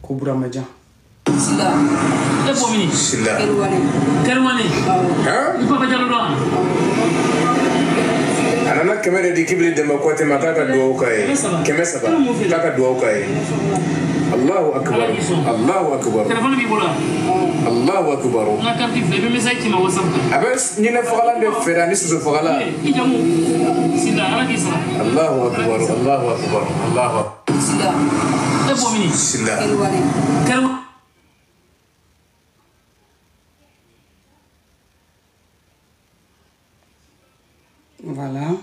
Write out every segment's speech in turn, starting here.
Kubura Majan. Sila. Sila. Kerwani. Hein? Ipa Bajalon. Anana kemere di kibri de makwate makaka dua ukai. Kemesaba. Kaka dua ukai. Allahu akbar. Allahu akbar. Telefon bi bola. Allahu akbar. Na karti febe message ma WhatsApp. Abes ni na fogala de ferani su fogala. Ijamu. Sila ala kisa. Allahu akbar. Allahu akbar. Allahu. Sila. Sila. Kerwani. Voilà.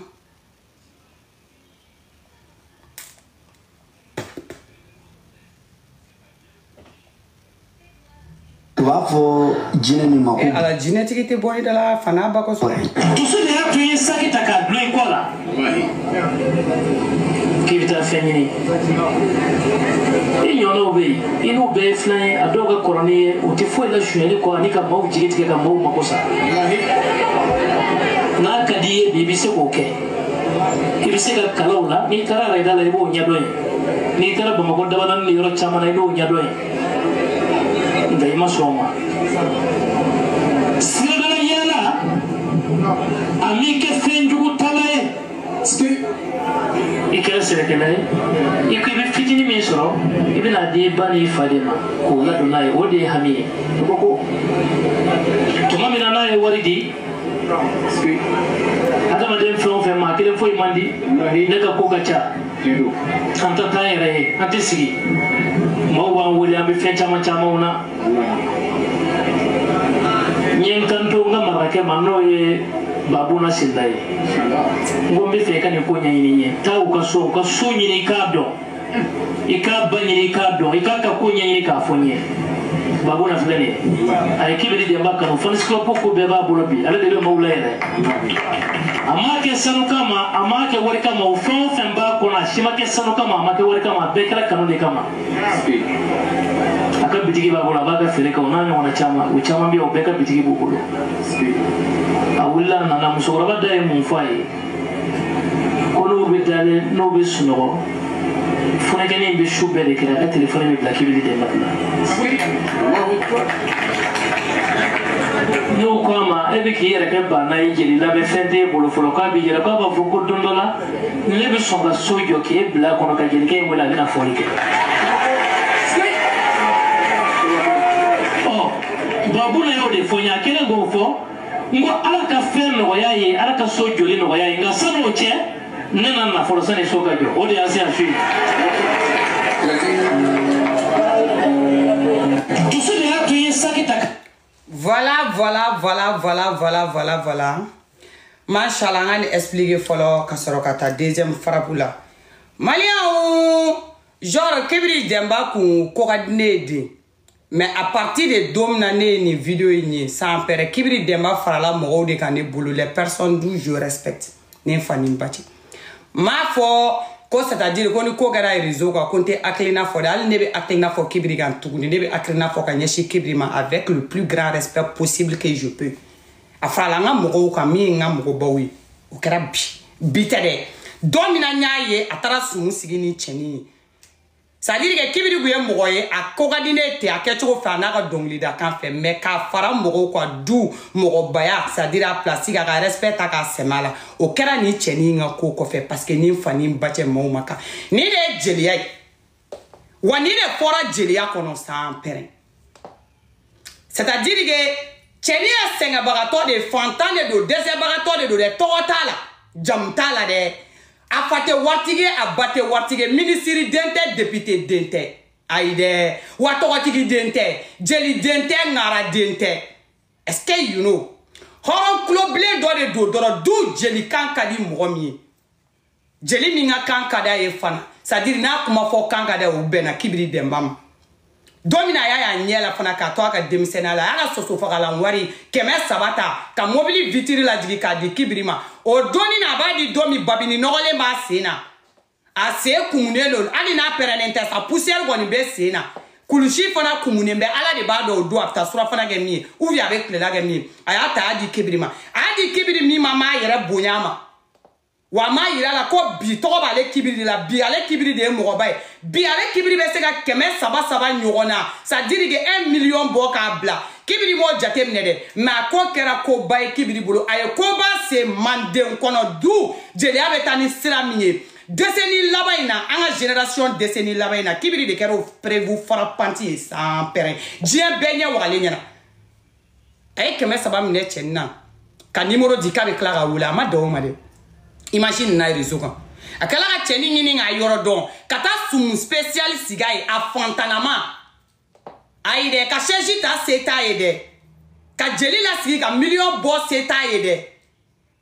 Wafo jine ni mako. Ala jine tikiti boni dala fana bako so. Tusu ne hatu yi saki taka blue kola. Kivita fenyini. Inyo no be, inu be fly adoga koroni utifo ila shweli kwa nika mau jigiti ka mau makosa. Na kadi bibise koke. Ibise ka kalaula ni tara raida la ibo nyadoy. Ni tara bamagoda banan ni yoro chama na ibo nyadoy. Ndaima soma. Sirana yana amike fenjugu talaye. Ikera serekele ikibi fitini misro ibina di bani fadima ko la dunai odi hami ko tuma mina nae waridi ada madem fon fe ma kele foi mandi ne ka ko kacha anta tayre ati sigi mo wa wuli ambi fe chama chama una nyen kanto ngama rake manno ye babuna sindai ngombe fe kan ko nyini nye ta u ka so nyini ka do ikaba nyini ka do ikaka ko nyini ka fonye babuna fulani ay kibiri de mbaka no fanisko poko be babulo bi ala de mawla yele amake sanu kama amake wori kama ufo femba kona shimake sanu kama amake wori kama bekala kanuni kama aka bitigi babula baga fere ka onanya wana chama uchama mbia ubeka bitigi bubulo awilla na musora badaye mumfai kono bedale no besuno fone gani be shubere kira ka telefone mi blaki bi de makna no kama ebe ki yere ke ba na yeli la be fente bolo folo ka bi yere ka ba fuko dondola ne be songa sojo ke bla kono ka yeli ke wala na folike oh babu na yo de fonya kere go fo ngo ala ka fer no yaye ala ka sojo le no yaye nga sano che nena na folo sane soka jo odi asi afi Voilà. Machallah, on a expliqué follow Kasorokata deuxième frappe là. Malien genre kebri demba ku kogadnede. Mais à partir de domnané ni vidéo ni sans père kebri demba farala mo de kan boulot les personnes d'où je respecte. Ni fani mbati. Ma fo ko c'est-à-dire ko ni ko gara réseau ko konté aklina fo dal nebe aklina fo kibri gan tuguni nebe aklina fo kanyeshi kibri ma avec le plus grand respect possible que je peux afala nga mo ko mi nga mo bawi o kara bi tade domina nyaaye atara sumu sigini cheni c'est-à-dire que kibri guye mo ye akoga dine te akecho fa na ga dongli da kan fe mais ka fara mo ko du mo baya c'est-à-dire a place ga respect ka semala o kera ni cheni nga ko fe parce que ni fani mbache mo maka ni de jelia wani de fora jelia kono sans pere c'est-à-dire que cheni a senga bagato de fontane de deuxième bagato de totala jamtala de afate watige abate watige ministre dente député dente aide wato watigi dente jeli dente ngara dente est-ce que you know horon kloble do du jeli kanka di momi jeli minga kanka da e fana c'est-à-dire na kuma fo kanka da ubena kibiri dembam domina ya nyela fana ka to aka demisena la ala soso fakala wari keme sabata ka mobili vitiri la digi ka di kibirima o doni na ba di domi babini nogole ma sena ase kumunelo ali na permanente sa poussière goni be sena kulushi fana kumunembe ala de ba do do apta sura fana ge mi ou ya avec le la ge mi aya ta di kibirima adi kibiri mi mama yere bonyama wa ma yira la ko bi to ba le kibiri la bi ale kibiri de mo ba bi ale kibiri be se ka keme saba nyogona ça dire que 1 million bo ka bla kibiri mo jate mne de ma ko kera ko ba kibiri bolo ay ko ba se mande kono du jeli abe tani sira miye décennie labaina anga génération décennie labaina kibiri de kero prévu frapanti sans père dien benya wale nyana ay keme saba mne chenna ka numéro di ka be klara wula ma do ma de imagine na réseau kan akala ka cheni nyini nga yoro don kata sum spécial sigai a fontanama aide ka cheji ta seta ede ka jeli la sigi ka million bo seta ede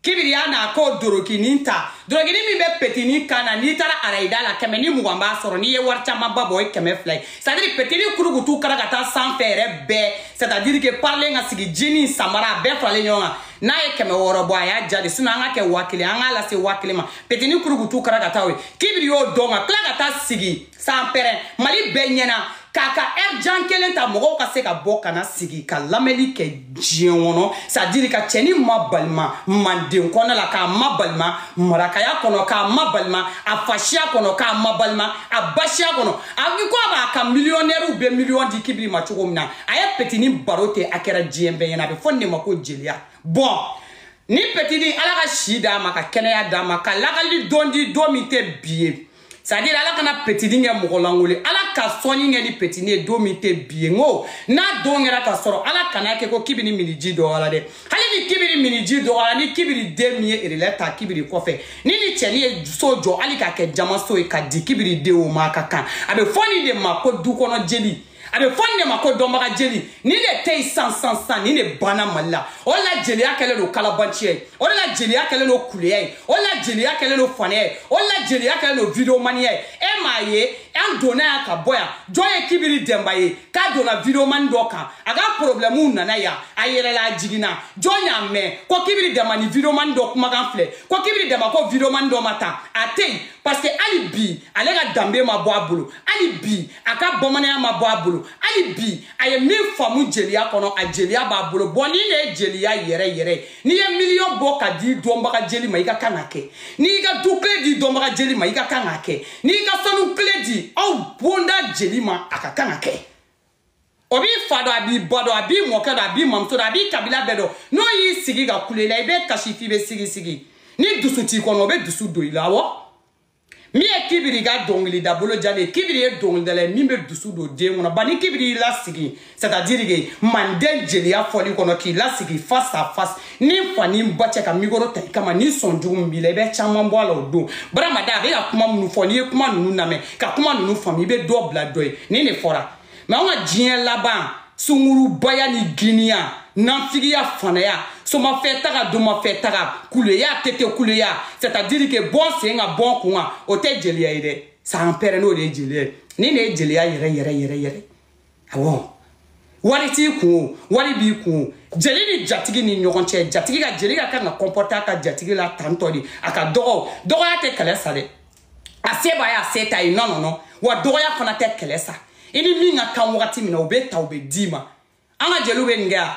kibiri ana ko doroki ninta doroki ni mi be petini kana ni tara araida la kemeni mugamba soro ni ye warcha mabba boy keme fly ça dire petini kurugutu kara kata sans faire be c'est à dire que parler nga sigi jini samara be fale nyonga na ye keme woro bo ya jadi suna nga ke wakili anga la se wakili ma petini kurugutu kara kata we kibiri yo donga kla kata sigi sans pere mali benyena kaka erjan kelen ta mogo ka se ka bo kana sigi ka lameli ke jiono ça dire ka cheni mabalma mande kono la ka mabalma marakaya kono ka mabalma afashia kono ka mabalma abashia kono agiko ba ka millionnaire ou be million di kibri ma chogomna aye petini barote akera jiembe yana be fonde mako jelia bon ni petini ala ka shida maka kenaya dama ka lagali dondi domite biye c'est-à-dire ala kana petini nge mogolangole ala ka soni nge ni petini domite biye ngo na dongera ka soro ala kana ke ko kibini miniji do ala de hali ni kibiri miniji do ala ni kibiri demie ereleta kibiri kofe ni cheni so jo ali ka ke jama so e ka di kibiri de o ma kaka abe foni de ma ko du kono jeli abe fonne ma ko domba jeli ni le tey sans ni le bana malla o la jeli akele no kalabanchie o la jeli akele no kuleye o la jeli akele no fane o la jeli akele no video manie e maye en dona ka boya joye kibiri dembaye ka dona video man doka aga problème nana ya ayere la jigina jonya me ko kibiri demani video man dok magan fle ko kibiri dema ko video man do mata atei parce que ali bi ale ga dambe ma bo abulu ali bi aka bomane ma bo abulu ali bi aye mi famu jelia kono a jelia ba bolo boni ne jelia yere ni ye million bo ka di domba ka jeli ma ika kanake ni ga dukle di domba ka jeli ma ika kanake ni ga sonu kledi au bonda jeli ma aka kanake obi fado abi bodo abi mokedo abi mamso abi kabila bedo no yi sigi ga kulela ibe kashifi be sigi ni dusu ti kono be dusu do ilawo mi e kibiri ga dongli da bolo jale kibiri e dongli dale mi be dusu do de ngona bani kibiri la sigi c'est-à-dire que manden jelia foli kono ki la sigi face à face ni fani mbache ka migoro tay kama ni sonju mbile be chama mbwala odo brama da be ya kuma munu foni e kuma nunu na me ka kuma nunu fami be do bla doy ni ne fora ma on dien laban sunguru baya ni ginia nanfigia fanaya soma fetara do ma fetara kuleya tete kuleya c'est-à-dire que bon c'est nga bon kunga o te jelia ide ça empere no de jelia ni ne jelia yere awo wari ti ku wari bi ku jeli ni jatigi ni nyogonche jatigi ga jeli ga kan comporter ka jatigi la tantori aka dogo ya te kala sale aseba ya seta non wa dogo ya fana te kala sa ini minga kan wakati mina obeta obedima anga jelu be nga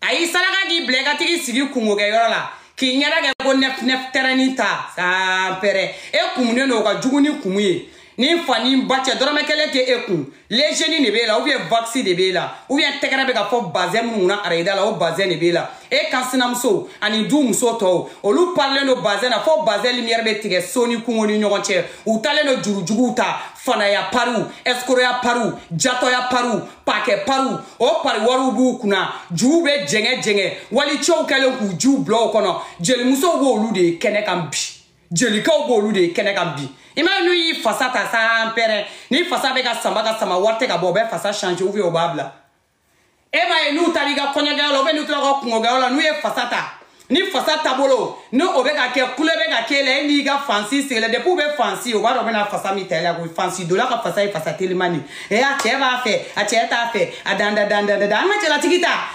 ayi salaka gi blega tigi sigi kungo ga yorola ki nyara ga go nef teranita sa pere e kumune no ga juguni kumuye ni fani bache dorame kele ke ekun les jeunes ne be la ou bien vaccin de be la ou bien tekara be ga fo bazem muna areda la o bazen ne be la e kansina mso ani du mso to olu parler no bazen na fo bazen lumière be tige soni kungo ni nyogonche u tale no jurujugu ta fana ya paru escoro ya paru jato ya paru pake paru o pari waru bu kuna jube jenge wali chow kale ku ju blo kono jeli muso bo olu de kene kan bi jeli ka bo olu de kene kan bi ima nu yi fasa ta sa pere ni fasa be ka sama warte ka bo be fasa changer ou au babla e ma nu tali ga konya ga lo be nu tla ko kungo ga lo nu ye fasa ta ni fasa tabolo no obeka ke kulebe ga kele ni ga fancy c'est le depuis be fancy o ba do na fasa mi tele go fancy do la ka fasa telemani e a che va fe a che ta fe a danda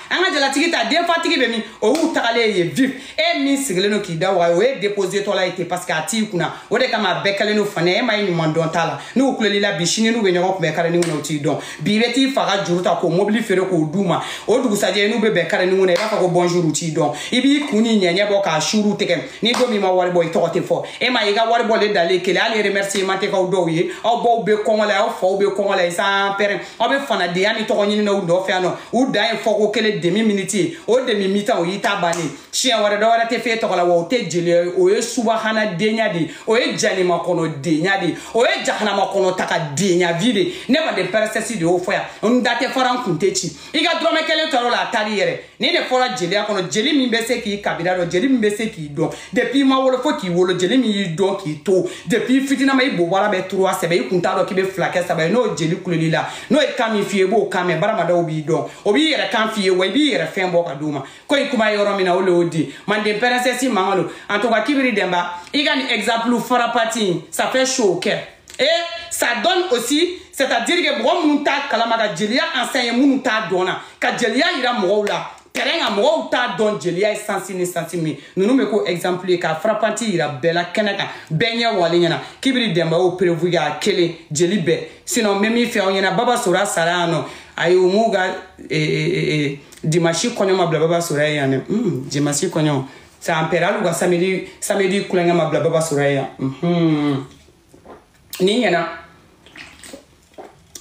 anga jela tikita de fatigi be mi o u takale ye vif e mi sigle no ki da wa o e déposer to la été parce que ati kuna o de kama bekale no fane e mai ni mandon tala no kuleli la bishini no be nyoko be kare ni no ti don bi beti faga juruta ko mobili fere ko duma o dugu saje no be kare ni no e ba ko bonjour ti don ibi kuni nyenye bo ka shuru te tege ni do mi ma wari boy to te fo e ma yiga wari boy dale kele ali remerciement te ka do yi o bo be ko ngala o fo be ko ngala sa pere o be fana de ani to nyini no do fe ano u da e fo ko kele demi minute o demi mita o yita bani chien wara do wara te fe to kala wo te jele o e subhana denya di o e jani ma kono denya di o e jahana ma kono taka denya vide ne ba de persesi de o fo ya on date faran kuntechi iga drome kele toro la tari yere ni de fora jeli akono jeli mi be se ki kabira do jeli mi be se ki do depuis ma wolo fo ki wolo jeli mi do ki to depuis fitina ma ibo wala be 3 sebe ikunta do ki be flake sebe no jeli kuleli la no e kami fie bo kame bara ma do bi do obi yere kan fie we bi yere fen bo ka duma ko ikuma yoro mina wolo odi man de persesi mangalo en tout cas kibiri demba iga ni exemple fora parti ça fait chaud au cœur. Et ça donne aussi, c'est-à-dire que bon moun ta kalamaga jelia enseigne moun ta dona ka jelia ira mo la terrain a mo ta don jelia sensini nous me ko exemple ka frappanti ira bela kenaka benya walinyana kibiri demba o prévu ga kele jelibe sinon même fait on yana baba sura salano ayo muga dimashi konyo mabla baba sura yana dimashi konyo ça impéral ou samedi kulenga mabla baba sura ya ni yana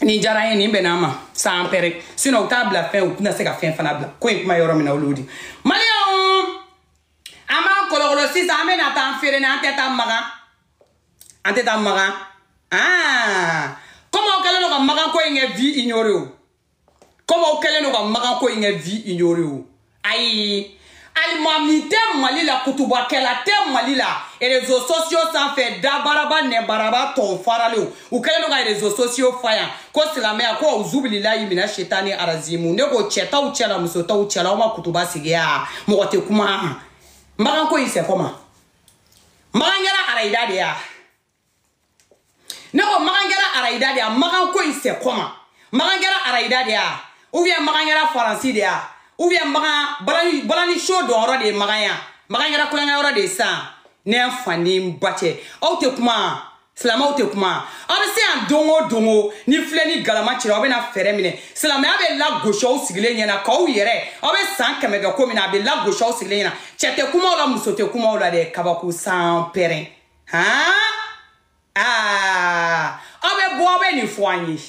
ni jara ni benama sa ampere sino tabla fe ou na se ka fe fanabla ko ikuma yoro mina oludi malio ama kologolo si sa amena ta fere na anteta maga comment kele no ka maga ko inge vie ignoré o comment kele no ka maga ko inge vie ignoré o ai Alimamite mali la kutuba kela te mali la et les réseaux sociaux sans fait dabaraba ne baraba ton faralo ou kele no ga réseaux sociaux faya ko silame ko uzubili la yimina shetani arazimu ne ko cheta u chela musota u chela ma kutuba sigia mo te kuma magan ko ise koma magangera araida de ya ne ko magangera araida de ya magan ko ise koma magangera araida de ya ou bien magangera faransi de ya ou bien balani show d'oro de maganya maganya kulanga ora de sa ne fani mbache o te kuma slama o te kuma abi se an dongo ni fleni galama chira obe na fere mine slama abe la gosho o sigile nyana ka o yere obe san kamega ko mina abe la gosho o sigile nyana chete kuma ola musote kuma ola de kabaku san pere obe bo obe ni fwani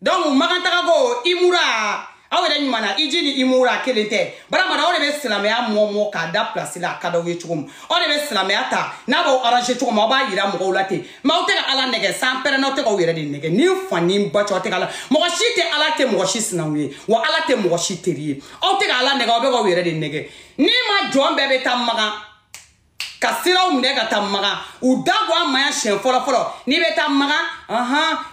donc maganta go imura awere nyimana ijini imura kelente bara mara ore be islamia momo ka da place la ka do yechum ore be islamia ta na ba arrange chum ma ba yira mo ulate ma ote ala nege san pere no te ko were de nege ni fani ba chote ala mo shite ala te mo shi sinawi wa ala te mo shi teri ote ala nege obe ko were de nege ni ma jombe be tamaga kasira o mne ka tamaga u dagwa ma shen folo ni be tamaga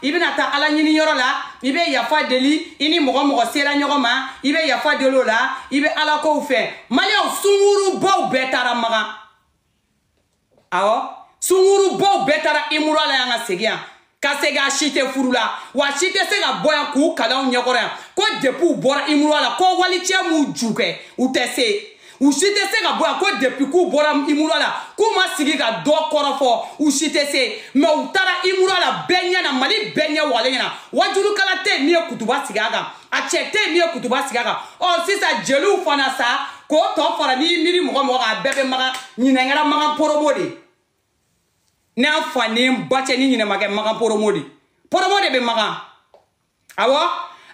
ibina ta ala nyini yoro la ibe yafa deli ini mogo sera nyogo ma ibe yafa delo la ibe ala ko fe malia sunguru bo betara maga awo sunguru bo betara imura la yanga segia ka sega shite furula wa shite sega boya ku kala nyogora ko depu bora imura la ko wali chemu juke utese ushite se ka boya ko depuis ku bora imura la kuma sigi ka do korofo ushite se me utara imura la benya na mali benya wale na wajuru kala te mi kutuba sigaga achete mi kutuba sigaga o sisa jelu fana sa ko to fara ni miri mo ga bebe maga nyinengara maga poromodi na fani mbache ni nyine maga poromodi be maga awo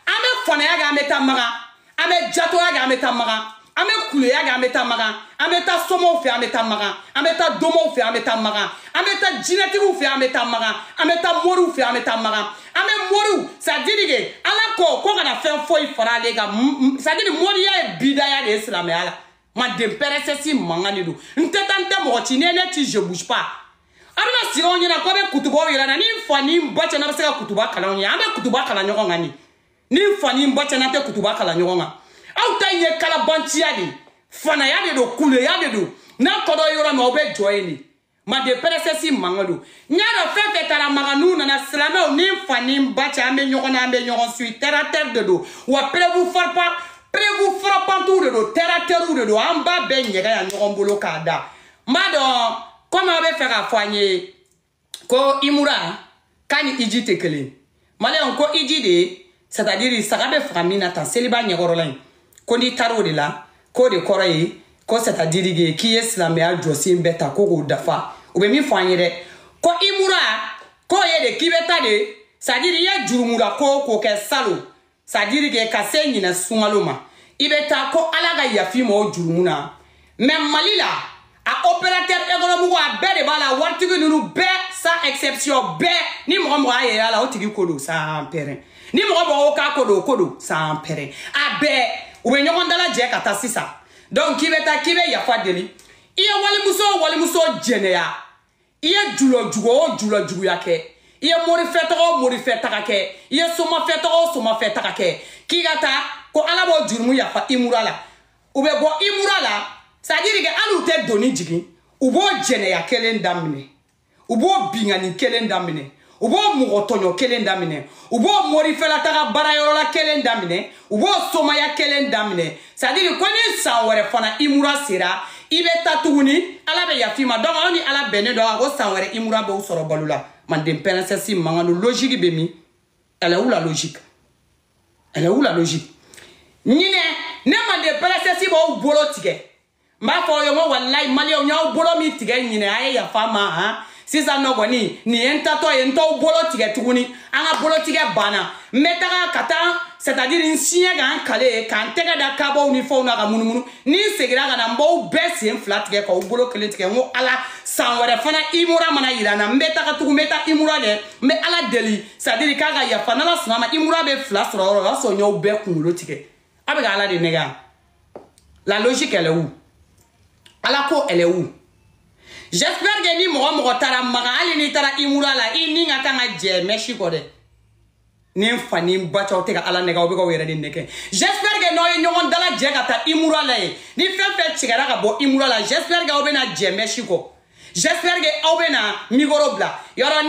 ame fana ya ga meta maga ame jato ya ga meta maga ame kuleya ga meta maga ameta somo fe ameta maga ameta domo fe ameta maga ameta jinetigu fe ameta maga ameta moru fe ameta maga ame moru ça dit que ala ko kana fe foi fara lega ça dit mori ya bidaya de islam ala ma de peresesi mangani do nteta mo chinene ti je bouge pas arina si onye na ko be kutubo yira na ni fani mbacha na se kutuba kala onye ame kutuba kala nyoko ngani ni fani mbacha na te kutuba kala nyoko ngani auta ye kala bantia di fana ya de do kule ya de do na kodo yoro ma obe joyeni ma de peresesi mangado nyaro fefe tara maganu na slama ni fani mbacha ambe nyoko na ambe nyoko sui terre à terre de do wa prévu frappant tout de do terre à terre de do amba be nyega ya nyoko mbolo kada mado comme obe fera fanye ko imura kani ijite kele male onko ijide c'est-à-dire sagabe famina tan celiba nyegoro lain ko ni taro de la ko de koroyi ko ko c'est-à-dire que qui est silamɛya jɔsen bɛɛ ta ko k'o dafa u bɛ min fɔ an ye dɛ ko imura ko ye de k'i bɛ taa de c'est-à-dire i ye jurumula ko k'o kɛ salo c'est-à-dire que ka se ɲinɛ sunkalo ma i bɛ taa ko ala ka yafi ma o jurumu na mais Mali la a opérateur économique a bɛɛ de b'a la waritigi ninnu bɛɛ sans exception bɛɛ ni mɔgɔ mɔgɔ y'a yɛrɛ la o tigi ko don sans pɛrɛn ni mɔgɔ mɔgɔ k'a ko don o ko don sans pɛrɛn a bɛɛ u bɛ ɲɔgɔn dalajɛ ka taa sisan donc k'i bɛ taa k'i bɛ yafa deli i ye walimuso jɛnɛya i ye julɔjugu o julɔjuguya kɛ i ye morifɛtaga o morifɛtaga kɛ i ye somafɛtaga o somafɛtaga kɛ k'i ka taa ko ala b'o jurumu yafa imura la u bɛ bɔ imura la c'est-à-dire que hali u tɛ doni jigin u b'o jɛnɛya kelen daminɛ u b'o bingani kelen daminɛ u b'o mɔgɔ tɔɲɔ kelen daminɛ u b'o morifɛlataga baarayɔrɔla kelen daminɛ u b'o somaya kelen daminɛ c'est-à-dire ko ni san wɛrɛ fana imura sera i bɛ taa tuguni ala bɛ yafi ma donc aw ni ala bɛnnen dɔ ko san wɛrɛ imura b'u sɔrɔ balo la manden princesse mangano logique bɛ min elle est où la logique elle est où la logique ɲinɛ ne manden princesse b'aw bolo tigɛ n b'a fɔ aw ye ko walayi maliyɛnw y'aw bolo min tigɛ ɲinɛ a ye yafa ma han sisan nɔ kɔni nin ye n tatɔ ye n t'aw bolo tigɛ tuguni an ka bolo tigɛ banna n bɛ taga ka taa c'est-à-dire n siɲɛ k'an kale k'an tɛgɛ da kabaw ni fɛnw na ka munumunu ni n seginna ka na n b'aw bɛɛ sen fila tigɛ k'aw bolo kelen tigɛ n ko ala san wɛrɛ fana imura mana yira n na n bɛ taga tugun n bɛ taa imura dɛ n bɛ ala deli c'est-à-dire k'a ka yafa n'ala sɔnna ma imura bɛ fila sɔrɔ yɔrɔ o y'a sɔrɔ n y'aw bɛɛ kunkolo tigɛ a bɛ ka ala de nɛgɛ yan la logique elle est où ala ko elle est où j'espère que ni mɔgɔ taara maga hali ni taara imura la i ni ka kan ka jɛ mɛsi kɔ dɛ ni n fa ni n ba cɛ aw tɛ ka ala nɛgɛ aw bɛ ka aw yɛrɛ de nɛgɛ j'espère que n'aw ye ɲɔgɔn dalajɛ ka taa imura la ye ni fɛn fɛn tigɛra ka bɔ imura la j'espère que aw bɛna jɛ mɛsi kɔ j'espère que aw bɛna micro bila yɔrɔ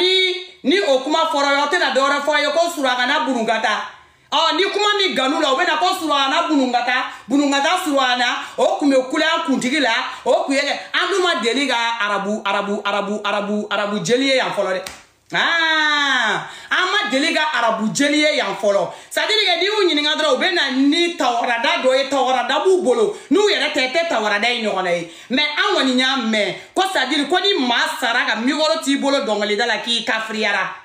ni o kuma fɔra aw tɛna dɔwɛrɛ fɔ a ye ko surakana burunkata ni kuma min ganu la o bɛna ko surakana burunkata surakana o tun bɛ kule an kuntigi la o tun ye an dun ma deli ka arabu jeli ye yan fɔlɔ dɛ an ma deli ka arabu jeli ye yan fɔlɔ c'est-à-dire que n'i y'u ɲininka dɔrɔn u bɛ na ni tawarada dɔ ye tawarada b'u bolo n'u yɛrɛ tɛ tawarada ye ɲɔgɔn na ye mais an kɔni y'a mɛn ko c'est-à-dire ko ni maa sara ka micro t'i bolo dɔnkilida la k'i kafiriyara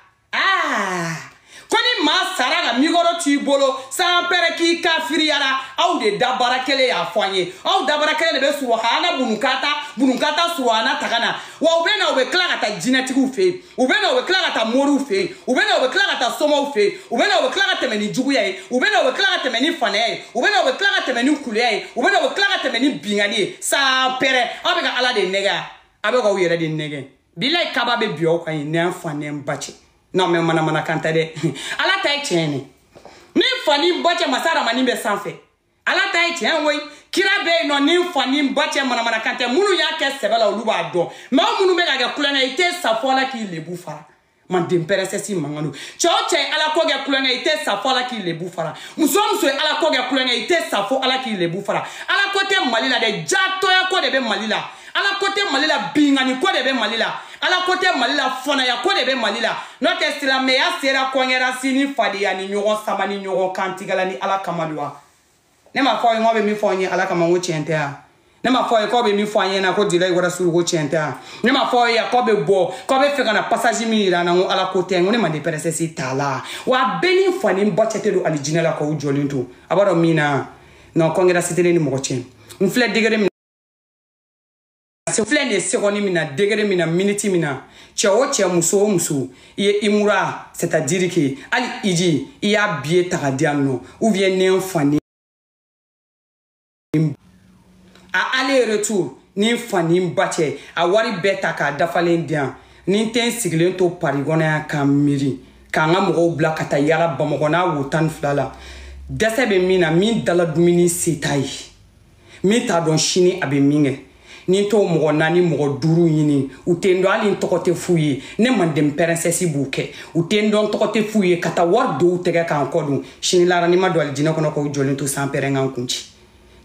ko ni maa sara ka micro t'i bolo sans pɛrɛ k'i kafiriyara aw de dabara kelen y'a fɔ an ye aw dabara kelen de bɛ suruhana burunkata suruhana taga na wa u bɛ na u bɛ tila ka taa jinɛtigiw fɛ yen u bɛ na u bɛ tila ka taa moriw fɛ yen u bɛ na u bɛ tila ka taa somaw fɛ yen u bɛ na u bɛ tila ka tɛmɛ ni juguya ye u bɛ na u bɛ tila ka tɛmɛ ni fanaya ye u bɛ na u bɛ tila ka tɛmɛ ni kuleya ye u bɛ na u bɛ tila ka tɛmɛ ni bingani ye sans pɛrɛ aw bɛ ka ala de nɛgɛ a bɛ k'aw yɛrɛ de nɛgɛ bilayi kaba bɛ bi aw kan yen n'an fa ni n ba cɛ non mais mana kan tɛ dɛ ala ta ye tiɲɛ ye ni fa ni ba cɛ masa ramani bɛ sanfɛ ala ta ye tiɲɛ koyi kira bɛ yen nɔ ni fa ni ba cɛ mana kan tɛ minnu y'a kɛ sɛbɛ la olu b'a dɔn mais aw minnu bɛ ka kɛ kulonkɛ i tɛ sa fɔ la k'i lebu fara manden princesse mangano cɛ o cɛ ye ala ko kɛ kulonkɛ i tɛ sa fɔ la k'i lebu fara muso o muso ye ala ko kɛ kulonkɛ i tɛ sa fɔ ala k'i lebu fara ala ko tɛ mali la dɛ jatɔya ko de bɛ mali la ala ko tɛ mali la bingani ko de bɛ mali la ala ko tɛ mali la fɔnaya ko de bɛ mali la n'o tɛ silamɛya sera kɔngɛra si ni fadenya ni ɲɔgɔn sama ni ɲɔgɔn kantigɛla ni ala kama de wa ne ma fɔ aw ye k'aw bɛ min fɔ an ye ala kama ko tiɲɛ tɛ yan ne ma fɔ aw ye k'aw bɛ min fɔ an ɲɛna ko jeliya wɛrɛ suru ko tiɲɛ tɛ yan ne ma fɔ aw ye k'aw bɛ bɔ k'aw bɛ fɛ ka na passage min yira an na ko ala ko tɛ n ko ne ma de princesse t'a la wa bɛɛ ni fa ni ba cɛ tɛ don alijinɛ la k'aw jɔlen to a b'a dɔn min na non kɔngɛra si tɛ ne ni mɔgɔ cɛ n filɛ degré min se filɛ nin ye seconde min na degré min na minute min na cɛ o cɛ muso o muso i ye imura c'est-à-dire que hali iji i y'a billet ta ka di yan nɔ ou bien ne n fa ni a aller retour ni n fa ni n ba cɛ a wari bɛɛ ta k'a dafalen di yan ni n tɛ n sigilen to Paris kɔnɔ yan k'an miiri k'an ka mɔgɔw bila ka taa yala Bamakɔ n'a wo 12 la dɛsɛ bɛ min na min dala dumuni se t'a ye min t'a dɔn sini a bɛ min kɛ ni to mɔgɔ naani mɔgɔ duuru ɲini u tɛ n dɔn hali n tɔgɔ tɛ f'u ye ne manden princesse b'u kɛ u tɛ n dɔn tɔgɔ tɛ f'u ye ka taa wari don u tɛgɛ k'an kɔ dun sini lara n'i ma don alijinɛ kɔnɔ k'aw jɔlen to san pɛrɛn k'an kun ci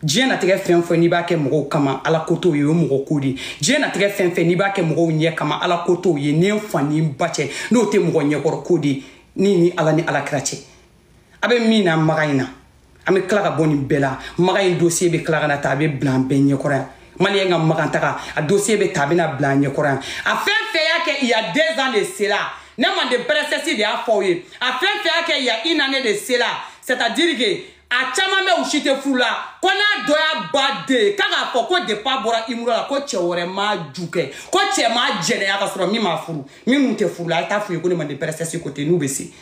diɲɛ natigɛ fɛn fɛn n'i b'a kɛ mɔgɔw kama ala ko t'o ye o ye mɔgɔ ko de diɲɛ natigɛ fɛn fɛn n'i b'a kɛ mɔgɔw ɲɛ kama ala ko t'o ye ni n fa ni n ba cɛ n'o tɛ mɔgɔ ɲɛkɔrɔ ko de ni ala ni alakira cɛ a bɛ min na maga in na an bɛ tila ka bɔ nin bɛɛ la maga in dossier bɛ tila ka na ta a bɛ bila an bɛɛ ɲɛkɔrɔ yan malien nga makantaka a dossier be tabina blanye koran a fait que il y a 2 ans de cela ne man de précédent de a foyer a fait que il y a 1 année de cela c'est-à-dire que a chama me ushite fula kona doya bade kaga fo ko de pa bora imura ko chewore ma juke ko che ma jene ya kasoro mi ma furu mi munte fula ta fu ko ne man de précédent côté nous besi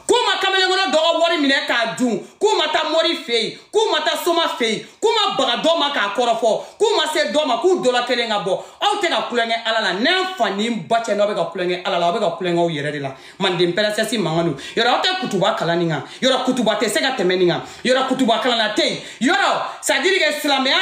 kuma kamele ngono do wori mine ka dun kuma ta mori fei kuma ta soma fei kuma baga do ma ka korofo kuma se do ma ku do la kelenga bo o te ka kulenge alala ne fani bache no be ka kulenge alala be ka kulenge o yere de la man de perese si manganu yora o te kutuba kalaninga yora kutuba te se ka temeninga yora kutuba kalana te yora ça dit que islamia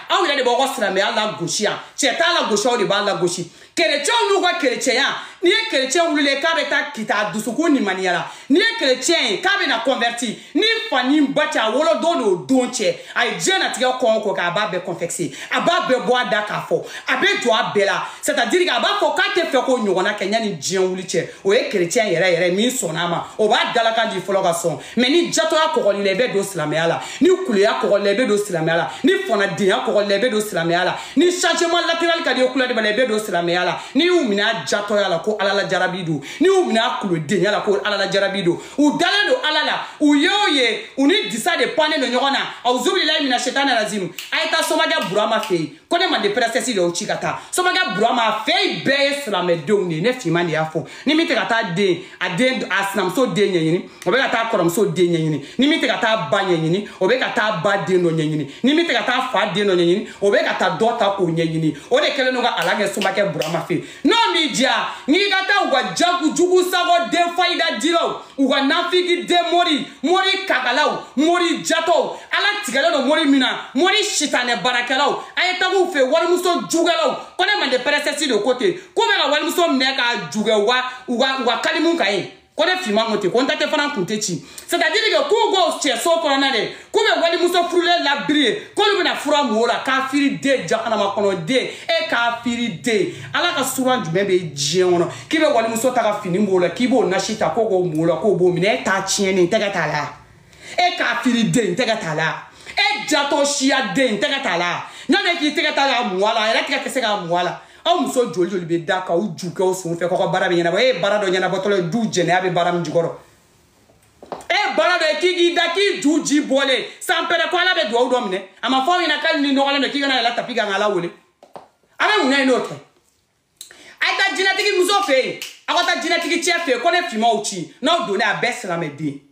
aw yere de bo ko islamia la goshia cheta la gosho de ba la goshi chrétien nous quoi chrétien ni chrétien wulile ka beta kita dusuku ni maniala ni chrétien ka be na converti ni fani bacha wolo dono donche ay jena tiga konko ka ba be confexé aba be boada ka fo abe jo abela c'est-à-dire que aba fo ka te fe ko nyona kenya ni dien wuliche o e chrétien yere mi sonama o ba dala ka di folo ka son mais ni jato ya ko lebe do islamiala ni kule ya ko lebe do islamiala ni fona dia ko lebe do islamiala ni changement latéral ka di ko lebe do islamiala ni umina jato ya la ko alala jarabidu ni umina kulu denya la ko alala jarabidu u dalado alala u yoye uni disa de pane no nyona auzubi lillahi mina shetani razim ayta somaga burama fei kone man de presesi de uchikata somaga burama fei be islam dewni ne fimani afo ni mite kata de ade asnam so de nyini obe kata korom so de nyini ni mite kata ba nyini obe kata ba de no nyini ni mite kata fa de no nyini obe kata dota ko nyini o de kele no ga alage somaga burama fei no media ni kata uga jagu jugu sago de faida dilo uga nafiki de mori kakalau mori jato ala tigala no mori mina mori shitane barakalao ayeta ku fe walmuso jugalao kone man de presesi de côté ko be la walmuso mneka jugawa uga kalimun kai kone fima ngote ko ntate fana kuntechi c'est-à-dire que ko go che so ko na de ko be walmuso frule la brie ko lu na fura mola kafiri de jahana makono de e kafiri de ala ka suran jume be jiewono ki be walmuso ta ka fini mola ki bo na shita ko go mola ko bo mine ta chieni tega tala e kafiri de tega tala e jato shia de tega tala nyane ki tega tala muala era tega kese ga muala aw muso joli be daka u juke o sun fe ko bara be nyana ba e bara do nyana botolo du jene abi bara mjigoro e bara do kigi daki juji bole sampere ko ala be do do mne ama fo ina kal ni no ala no kiga na la tapiga ngala wole ara munai no ke aita jinatiki muso fe akota jinatiki chefe ko ne fima uchi na do na best la medi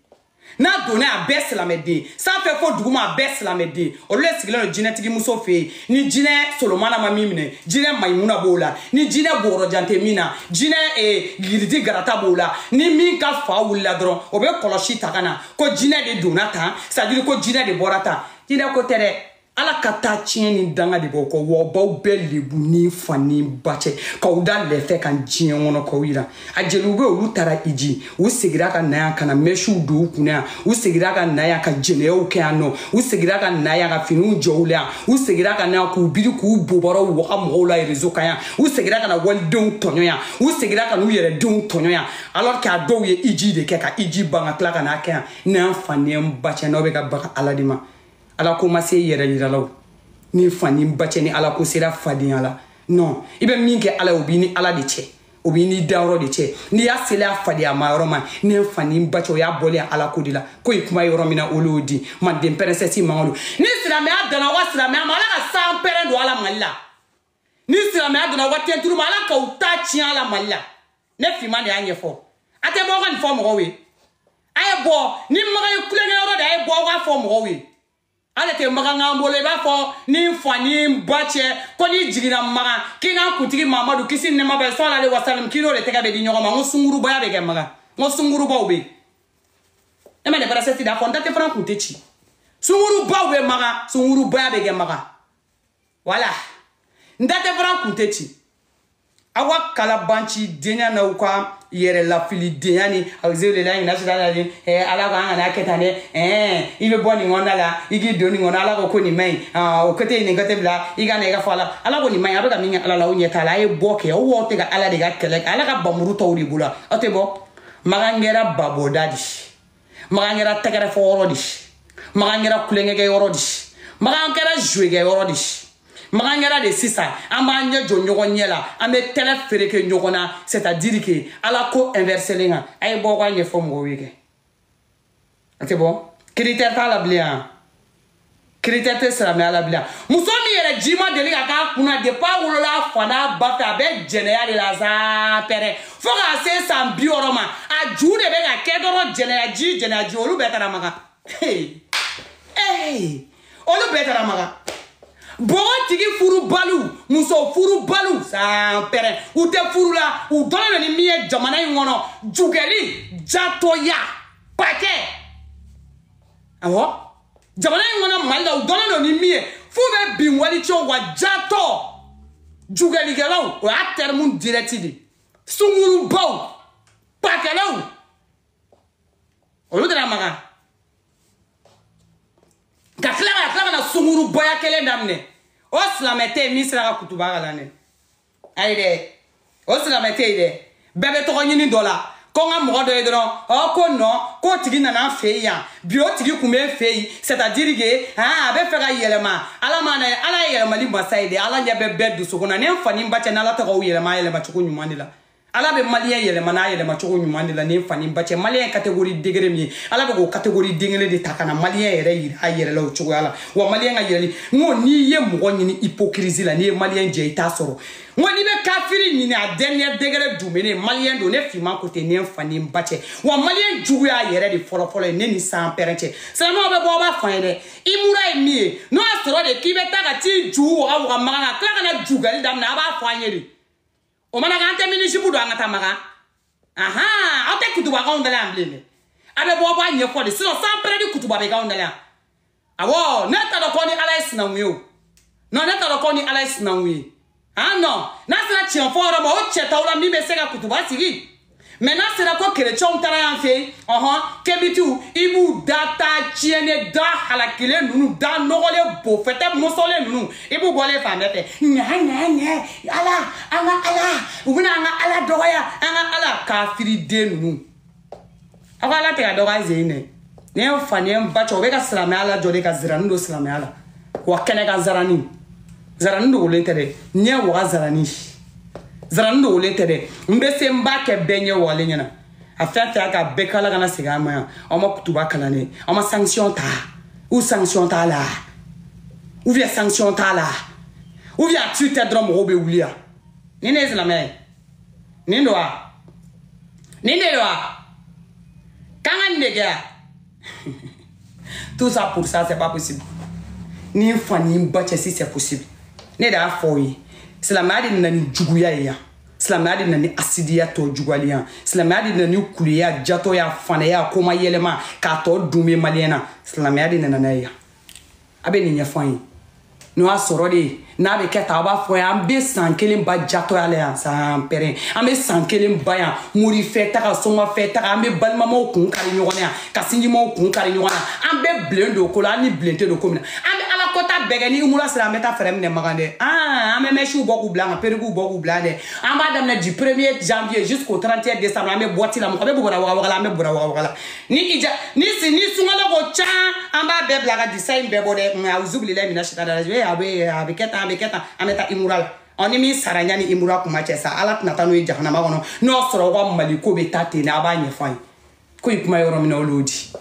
na donné à baisse la medi ça fait faux douma baisse la medi on laisse que le génétique muso fait ni jine solomana mamimine jine maimuna bola ni jine boro jante mina jine e girdi garata bola ni min ka fa wula dron o be koloshi takana ko jine de donata ça dit ko jine de borata jine ko tere ala kata chieni danga de boko wo baw belibu ni fani bache ka uda le fe kan jien wono ko wira ajelube olu tara iji u segira ka na kana meshu do kuna u segira ka na ka jene o ke ano u segira ka na ka finu jowla u segira ka na ku biri ku boboro wo amola rezo kaya u segira ka na wal don tonyoya u segira ka nu yere don tonyoya alors ka do ye iji de ke ka iji banga kla ka na ka na fani bache no be ka baka aladima ala ko ma se yere yiralaw ni fani bache ni ala ko sera fadin ala non ibe minke ala obi ni ala de che obi ni dawro de che ni ya sela fadi ama roma ni fani bache o ya bole ala ko dila ko ikuma yoro mina olodi man dem peresesi mangolo ni silame adana wa silame ama ala ka san pere do ala malla ni silame adana wa tenturu ala ka uta chi ala malla ne fi man ya nyefo ate bo kan fo mo we ay bo ni maga yukulene yoro de ay bo wa fo mo we ale te maga ngambole ba fo ni fani bache ko ni jigina maga kina kutigi mamadu kisi ne mabe sala le wasalam kino le tega be di nyoma ngo sunguru ba be ge maga ngo sunguru ba obe e ma de bara seti da fonda te fran kutechi sunguru ba obe maga sunguru ba be ge maga wala ndate fran kutechi awa kala banchi denya na ukwa yere la fili denyani awzele la ina sala ni ala ga ngana ketane ibe boni ngona la igi doni ngona ala ko ni mai o kete ni kete bla iga ne ga fala ala ko ni mai abaga minga ala la unyeta la e boke o wote ga ala de ga kele ala ga bamuru tawri bula atebo magangera babodadi magangera tegere forodi magangera kulenge ge yorodi magangera juege yorodi magangera de sisa amba nya jo nyogo nyela ambe tele fereke nyogona c'est-à-dire que ala ko inverser lenga ay bo kwa nyefo mo wike c'est bon critère ta la blia critère te sera mais ala blia muso mi yere jima deli ka kuna de pa wolola fana ba fa be jeneya de la za pere fo ka se san bioroma a ju de be ka kedoro jeneya ji olu betara maga hey olu betara maga bogo tigi furu balu muso furu balu san pere u te furu la u dɔn ni mi ye jamana in kɔnɔ jugeli jatoya pake awɔ jamana in kɔnɔ Mali la u dɔn ni mi ye fu bɛ bin wali cɛw wa jato jugelikɛlaw o y'a terme direct de sungurubaw pakɛlaw olu tɛna maga ka tila ka na sunguru boya kelen daminɛ o silamɛ tɛ min sera ka kutuba kalan dɛ ayi dɛ o silamɛ tɛ yen dɛ bɛɛ bɛ tɔgɔ ɲini dɔ la ko n ka mɔgɔ dɔ ye dɔrɔn ko non k'o tigi nana an fɛ yen yan bi o tigi kun bɛ n fɛ yen c'est-à-dire que a bɛ fɛ ka yɛlɛma ala ye yɛlɛmali masa ye dɛ ala ɲɛ bɛ bɛɛ dusukun na ne fa ni n ba cɛ n'ala tɛ k'aw yɛlɛma cogo ɲuman de la ala bɛ maliyɛn yɛlɛma n'a yɛlɛma cogo ɲuman de la ne fa ni n ba cɛ maliyɛn catégorie degré min ye ala bɛ k'o catégorie den kelen de ta ka na maliyɛn yɛrɛ yira a yɛrɛ la o cogoya la wa maliyɛn ka yɛlɛli n ko n'i ye mɔgɔ ɲini hypocrisie la n'i ye maliyɛn jɛ i t'a sɔrɔ n ko n'i bɛ kafiri ɲini a dernier degré dumuni maliyɛn don ne finman ko ten ne fa ni n ba cɛ wa maliyɛn juguya yɛrɛ de fɔlɔfɔlɔ ye ne ni san pɛrɛn cɛ silamɛw bɛ bɔ aw b'a fɔ an ye dɛ i mura ye min ye n'o y'a sɔrɔ de k'i bɛ taa ka t'i ju waga waga magan kan tila ka na jugali daminɛ a b'a fɔ an ye de o mana k'an tɛ minisibu don an ka taa magan aw tɛ kutuba k'anw dala yan bilen dɛ a bɛ bɔ aw b'a ɲɛfɔ de sinon sans pɛrɛdi kutuba bɛ k'anw dala yan awɔ ne t'a dɔn ko ni ala ye sinankun ye o non ne t'a dɔn ko ni ala ye sinankun ye non n'a sera tiɲɛ fɔ yɔrɔ ma o cɛ t'aw la min bɛ se ka kutuba sigi mais n'a sera ko kerecɛnw taara yan fɛ yen kebitiw i b'u da ta tiɲɛnen da halakilen ninnu da nɔgɔlen bofɛtɛ mɔsɔlen ninnu i b'u bɔlen fan bɛɛ fɛ ɲɛ ala an ka ala u bɛna an ka ala dɔgɔya an ka ala kafiriden ninnu aw ka ala tɛ ka dɔgɔya zen dɛ ne ye fa ne ye n ba cɛ o bɛ ka silamɛya lajɔ de ka zirani don silamɛya la wa kɛnɛ ka zarani dogolen tɛ dɛ ɲɛ waga zarani dogolen tɛ dɛ n bɛ se n b'a kɛ bɛɛ ɲɛ wagalen ɲɛna a fɛn fɛn ka bɛɛ kala kana segin an ma yan aw ma kutuba kalan dɛ aw ma sanction ta ou sanction t'a la ou bien sanction t'a la ou bien a tu tɛ dɔrɔn mɔgɔw bɛ wuli yan ni ne ye silamɛ ye nin don wa nin de don wa k'an ka nin de kɛ yan tout ça pour ça c'est pas possible ni n fa ni n ba cɛ si c'est possible ne de y'a fɔ aw ye silamɛya de nana ni juguya ye yan silamɛya de nana ni asidiya tɔ juguyali yan silamɛya de nana ni kuleya jatɔya fanaya koma yɛlɛma k'a tɔ dun bɛ maliyɛn na silamɛya de nana n'a ye yan a bɛ nin ɲɛfɔ an ye n'o y'a sɔrɔ de n'a bɛ kɛ tan a b'a fɔ an bɛ san kelen ba jatɔya la yan san pɛrɛn an bɛ san kelen ba yan morifɛ taga sɔngɔfɛ taga an bɛ balimamaw kun kari ɲɔgɔn na yan ka sinjimaw kun kari ɲɔgɔn na an bɛ bilen don ko la an ni bilen tɛ don ko min na an bɛ ala kɔta bɛɛ kɛ ni umura sera an bɛ taa fɛɛrɛ minɛ magan dɛ an bɛ mɛsiw bɔ k'u bila an ka periguw bɔ k'u bila dɛ an b'a daminɛ du 1er janvier jusqu'au 31 décembre an bɛ boîte la mɔgɔ bɛ bɔra wagawaga la an bɛ bɔra wagawaga la ni sunkalo ko can an b'a bɛɛ bila ka disa in bɛɛ bɔ dɛ nka awuzubililayi mina sita dala a bɛ kɛ tan an bɛ taa imura la ni min sara ɲani imura kuma cɛ sa ala tɛna taa n'o ye jahanama kɔnɔ n'o sɔrɔ ka mali ko bɛ taa ten de a b'a ɲɛfɔ an ye ko in kuma yɔrɔ min na olu di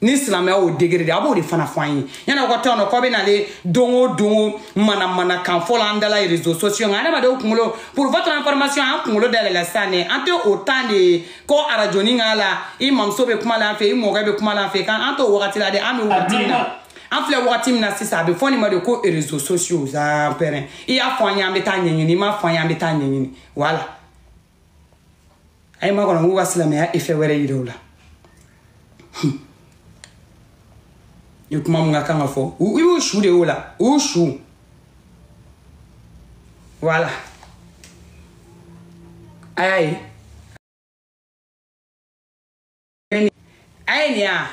ni silamɛya y'o degré de a b'o de fana fɔ an ye yanni aw ka taa nɔ k'aw bɛ nale don o don mana kan fɔ la an dala réseaux sociaux nka adamadenw kunkolo pour votre information an kunkolo dayɛlɛla sisan dɛ an tɛ o temps de ko arajoni k'a la i mamuso bɛ kuma la an fɛ i mɔkɛ bɛ kuma la an fɛ an t'o wagati la dɛ an bɛ wagati min na an filɛ wagati min na sisan a bɛ fɔ nin ma de ko réseaux sociaux zan pɛrɛn i y'a fɔ an ye an bɛ taa ɲɛɲini i m'a fɔ an ye an bɛ taa ɲɛɲini voilà a ye ma kɔnɔ k'u ka silamɛya effet wɛrɛ yira o la i kuma mun ka kan ka fɔ i y'u su de y'o la u su voilà a y'a ye a ye nin ya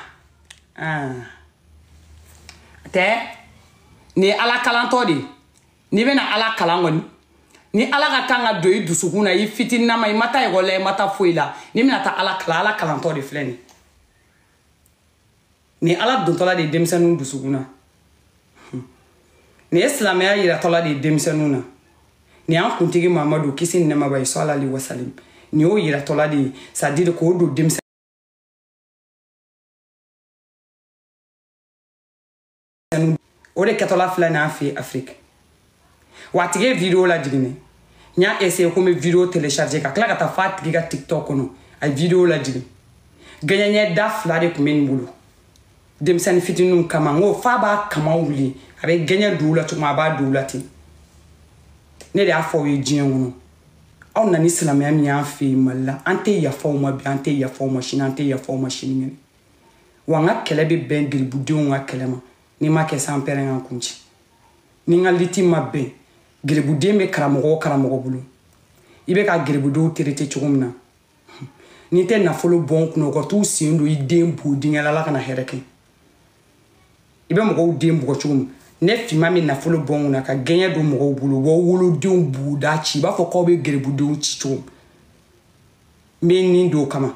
tɛ nin ye ala kalantɔ de n'i bɛna ala kalan kɔni ni ala ka kan ka don i dusukun na i fitininama i ma taa ekɔli la i ma taa foyi la n'i bɛna taa ala kalantɔ de filɛ nin ni ala dontɔla de denmisɛnninw dusukun na ni islamaya yira tola de demsenuna ni an kuntigi Mamadou kisi nema bay sallallahu alaihi wasallam ni o yira tola de ça dire ko do demsen o de katola fla na fi Afrique watige vidéo la digine nya essayer ko me vidéo télécharger ka kla ka ta fatigi ga TikTok kono ay vidéo la digine gagné daf la de ko men bulu demsen fitinu kama ngo faba kama wuli avec gagner doula tu ma ba doula ti ne de afo yi jienwono on na ni islamia mi an fi malla ante ya fo ma bi ante ya fo machine ante ya fo machine ngene wanga kele be ben gri budde wanga kelema ni ma ke san pere ngan kunci ni ngaliti mabbe gri budde me karamo bulu ibe ka gri budde terete chugumna ni te na folo bon kuno ko tu sindo i dembu dingala la kana hereke ibe mo ko dembu ko chugum ne fima mi na folo bon na ka genya do mo bulu wo wolo dembu da chi ba fo ko be grebu do chi chugum me ni do kama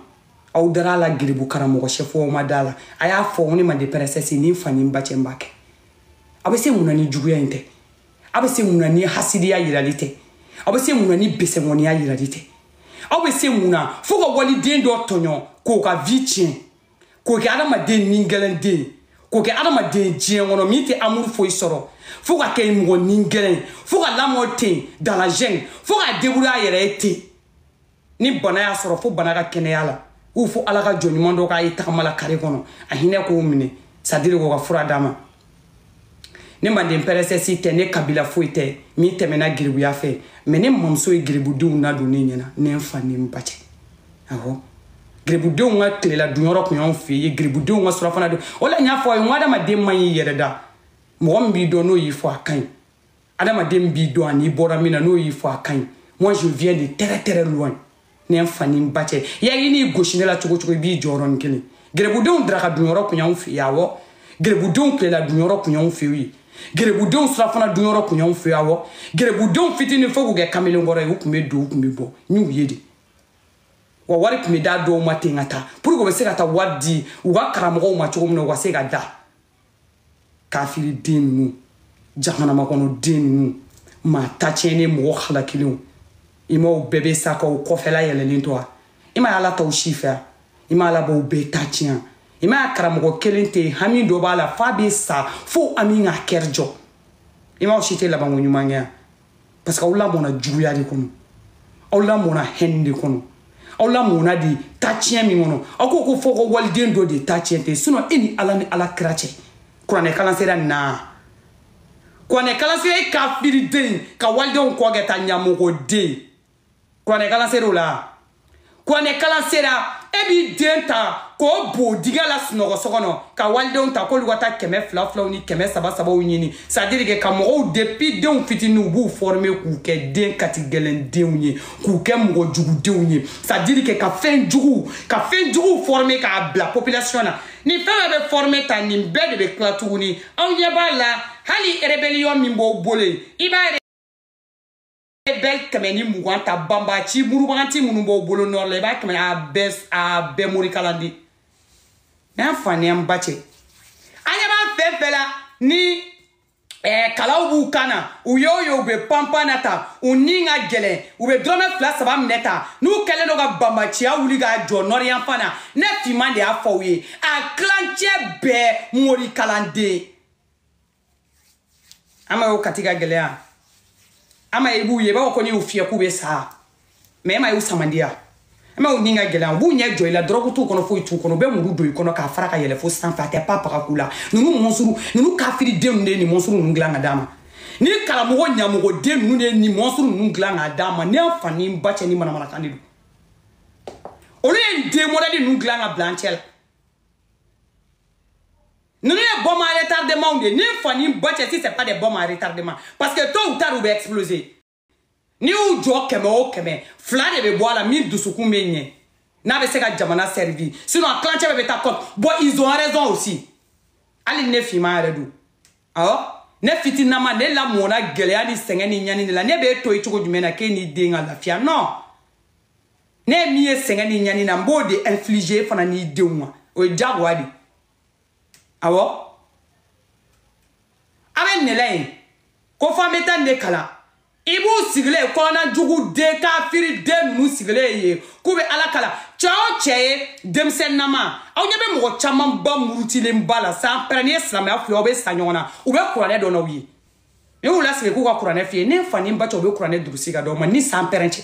aw dara la grebu karamo ko chefo madala aya fo ni ma de presesi ni fani mbache mbake abese munani juguya inte abese munani hasidiya yiralite abese munani bese ngoni ya yiralite abese muna fo ko wali den do tonyo ko ka vichin ko ke adama den ningelende ko ke adama den jien wono mi te amour fo isoro fo ka ke mo ningelen fo ka la motin dans la gêne fo ka débrouiller yere ete ni bana ya soro fo bana ka kene yala ou fo ala ka joni mondo ka ita mala kare kono ahine ko mine ça dire ko ka fura dama ne mande perese si te ne kabila fo ite mi te mena giribu ya fe mais ne momso e giribu du na do ni nyina ne mfa ni mbache aho giribu du nga klela du yoro ko yon fe giribu du nga sura fana do wala nya fo yon ada ma de man yere da mo mbi do no yi fo akan ada ma de mbi do ani bora mina no yi fo akan moi je viens de très loin ne mfa ni mbache ya yini goshine la chugo bi joron kele giribu du draka du yoro ko yon fe yawo giribu du klela du yoro ko yon fe wi gerebudon sura fana dunyoro kunyon fe awo gerebudon fitini fogu ge kamele ngoro e hukume do hukume bo nyu yedi wa wari kume da do mate ngata pour go be ta wadi wa karamo ma chogom no wase ga da kafiri dinu jahana makono dinu ma tachene mo khala kilun imo bebe sako ko fela yele lintoa ima ala tawshifa ima ala bo be tachia ima karamo kelente hami do bala fabi sa fo aminga kerjo ima oshite la bango nyumanga parce que Allah mona juya di kono Allah mona hendi kono Allah mona di tachien mi mono akoko foko walden do de tachien te suno eni ala ni ala krache Qur'an e kalansera na Qur'an e kalansera kafiri den ka walden ko geta nyamoko de Qur'an e kalansera la Qur'an e kalansera ebi denta ko bo digala snogo sokono ka walde ta ko luwata keme fla ni keme saba unyini ça dire que kamo depuis don fitinu bu former ku ke den katigelen denunye ku ke mo jugu denunye ça dire que ka fin jugu former ka la population na ni fera be former ta ni bede be klatuni on yebala hali rebellion mimbo bolé iba bel kameni muganta bamba chi murubanti munumbo bolo norle ba kameni a be muri kalandi na fani ambache anya ba fefela ni kalaubu kana uyoyo be pampanata uninga gele ube drone fla saba mneta nu kele no ga bamba chi awuli ga jo norian fana ne fimande afowe a clanche be muri kalande ama yo katika gelea ama ibu yeba ko ni ufia ku be sa me ma yu samandia ama uninga gela bu nya joy la drogu tu kono fo tu kono be mu do kono ka faraka yele fo san fa te papa ka kula nunu monsuru nunu kafiri dem ne ni monsuru ngla ngadama ni kala mo nya mo dem nu ne ni monsuru ngla ngadama ne afani mbache ni mana kandidu ole de mo de nu ngla nga blanchel nous ne bombes à retardement ni fani mbache si c'est pas des bombes à retardement parce que tôt ou tard va exploser ni ou jo keme fla de be boala mi dusuku menye na be se ka jamana servi sinon clanche be ta compte bon ils ont raison aussi ali ne fima redu ne fitina ma ne la mona gele ani sengeni nyani la ne be to ichugo jumena ke ni denga la fia non ne mi e sengeni nyani na mbode infliger fana ni deuma o jagwadi awo aben ne lay ko fo meta ne kala ibu sigle ko na jugu de ka firi de nu sigle ye ku be ala kala chao che demsen nama aw nyebe mo chama ba murutile mbala sa prene islam afi obe sanyona ube kurane do no wi e wula sigi ku ka kurane fi ne fani mba cho be kurane durusi ga do ma ni sa perenche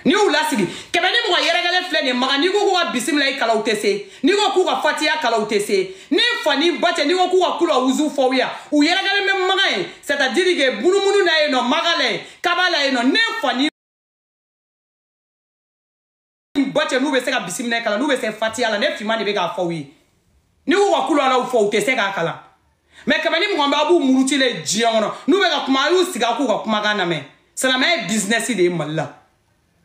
ni wula sigi kebe ni mo yeregale fle ne maga ni ko ka bismillah kala utese ni ko ku ka fatiha kala utese ni fani mba ni ko ku ka kula uzu fo ya u yeregale me maga e c'est-à-dire que bunu munu na e no magale kabala e no ne fani bache nous be se ka bismillah kala nous be se fatiha la ne fima de be ka fo wi ni ko ka kula la fo utese ka kala mais kebe ni mo mba bu muruti le jion nous be ka kuma yu siga ku ka kuma kana me salama business de malla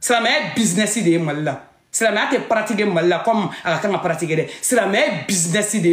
Cela business de malla. Cela te pratiquer malla comme à la pratiquer. Cela business de